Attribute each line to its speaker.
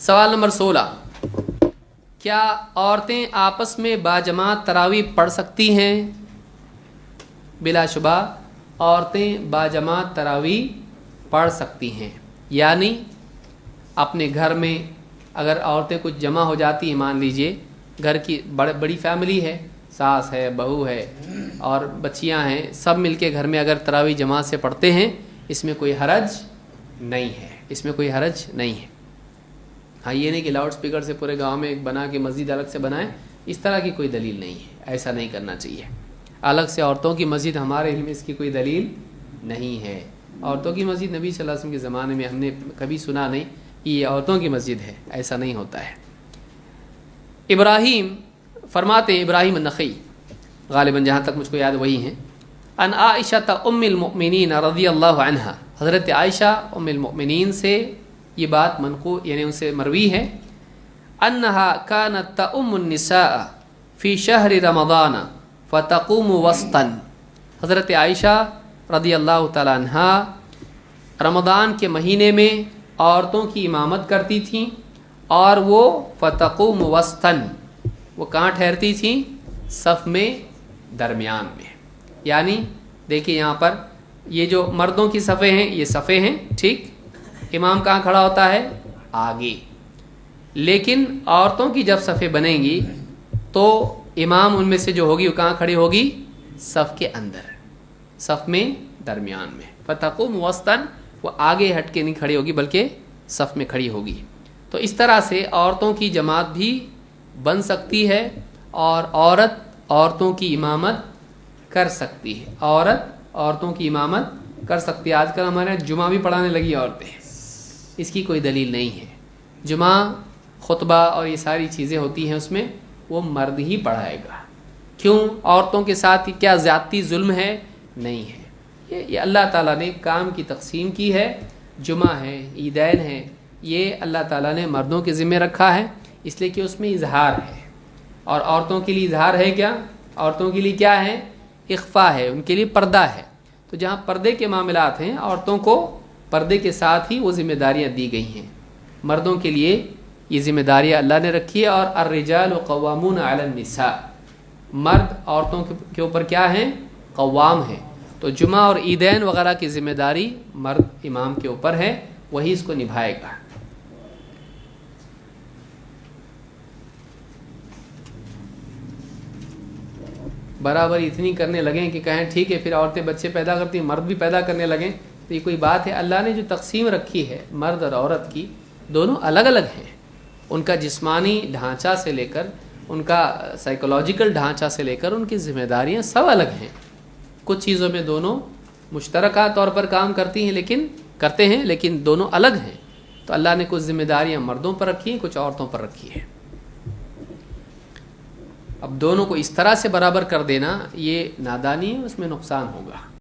Speaker 1: سوال نمبر 16، کیا عورتیں آپس میں باجماعت تراویح پڑھ سکتی ہیں؟ بلا شبہ عورتیں باجماعت تراویح پڑھ سکتی ہیں، یعنی اپنے گھر میں اگر عورتیں کچھ جمع ہو جاتی ہیں، مان لیجئے گھر کی بڑی فیملی ہے، ساس ہے، بہو ہے اور بچیاں ہیں، سب مل کے گھر میں اگر تراویح جماعت سے پڑھتے ہیں، اس میں کوئی حرج نہیں ہے، اس میں کوئی حرج نہیں ہے۔ ہاں یہ نہیں کہ لاؤڈ سپیکر سے پورے گاؤں میں ایک بنا کے مسجد الگ سے بنائیں، اس طرح کی کوئی دلیل نہیں ہے، ایسا نہیں کرنا چاہیے۔ الگ سے عورتوں کی مسجد ہمارے علم میں اس کی کوئی دلیل نہیں ہے۔ عورتوں کی مسجد نبی صلی اللہ علیہ وسلم کے زمانے میں ہم نے کبھی سنا نہیں کہ یہ عورتوں کی مسجد ہے، ایسا نہیں ہوتا ہے۔ ابراہیم فرماتے ہیں، ابراہیم النخعی غالباً جہاں تک مجھ کو یاد وہی ہیں، ان عائشہ ام المؤمنین رضی اللہ عنہا، حضرت عائشہ ام المؤمنین سے یہ بات منقول یعنی ان سے مروی ہے، انہا کانت تؤم النساء فی شہر رمضان فتقوم وسطا، حضرت عائشہ رضی اللہ تعالی عنہا رمضان کے مہینے میں عورتوں کی امامت کرتی تھیں اور وہ فتقوم وسطا، وہ کہاں ٹھہرتی تھیں؟ صف میں درمیان میں۔ یعنی دیکھیے یہاں پر یہ جو مردوں کی صفیں ہیں یہ صفیں ہیں، ٹھیک، امام کہاں کھڑا ہوتا ہے؟ آگے، لیکن عورتوں کی جب صفیں بنیں گی تو امام ان میں سے جو ہوگی وہ کہاں کھڑی ہوگی؟ صف کے اندر، صف میں درمیان میں۔ فتقوم وسطاً، وہ آگے ہٹ کے نہیں کھڑی ہوگی بلکہ صف میں کھڑی ہوگی۔ تو اس طرح سے عورتوں کی جماعت بھی بن سکتی ہے اور عورت عورتوں کی امامت کر سکتی ہے، عورت عورتوں کی امامت کر سکتی ہے۔ آج کل ہمارے جمعہ بھی پڑھانے لگی عورتیں، اس کی کوئی دلیل نہیں ہے۔ جمعہ خطبہ اور یہ ساری چیزیں ہوتی ہیں اس میں وہ مرد ہی پڑھائے گا۔ کیوں؟ عورتوں کے ساتھ کیا زیادتی ظلم ہے؟ نہیں ہے۔ یہ اللہ تعالیٰ نے کام کی تقسیم کی ہے، جمعہ ہے، عیدین ہے، یہ اللہ تعالیٰ نے مردوں کے ذمہ رکھا ہے، اس لیے کہ اس میں اظہار ہے، اور عورتوں کے لیے اظہار ہے کیا؟ عورتوں کے لیے کیا ہے؟ اخفاء ہے، ان کے لیے پردہ ہے۔ تو جہاں پردے کے معاملات ہیں عورتوں کو پردے کے ساتھ ہی وہ ذمہ داریاں دی گئی ہیں، مردوں کے لیے یہ ذمہ داریاں اللہ نے رکھی ہے۔ اور الرجال قوامون علی النساء، مرد عورتوں کے اوپر کیا ہیں؟ قوام ہیں۔ تو جمعہ اور عیدین وغیرہ کی ذمہ داری مرد امام کے اوپر ہے، وہی اس کو نبھائے گا۔ برابر اتنی کرنے لگیں کہ کہیں ٹھیک ہے پھر عورتیں بچے پیدا کرتی ہیں، مرد بھی پیدا کرنے لگیں، تو یہ کوئی بات ہے؟ اللہ نے جو تقسیم رکھی ہے مرد اور عورت کی، دونوں الگ الگ ہیں، ان کا جسمانی ڈھانچہ سے لے کر ان کا سائیکولوجیکل ڈھانچہ سے لے کر ان کی ذمہ داریاں سب الگ ہیں۔ کچھ چیزوں میں دونوں مشترکہ طور پر کام کرتے ہیں لیکن دونوں الگ ہیں۔ تو اللہ نے کچھ ذمہ داریاں مردوں پر رکھی ہیں، کچھ عورتوں پر رکھی ہیں۔ اب دونوں کو اس طرح سے برابر کر دینا یہ نادانی ہے، اس میں نقصان ہوگا۔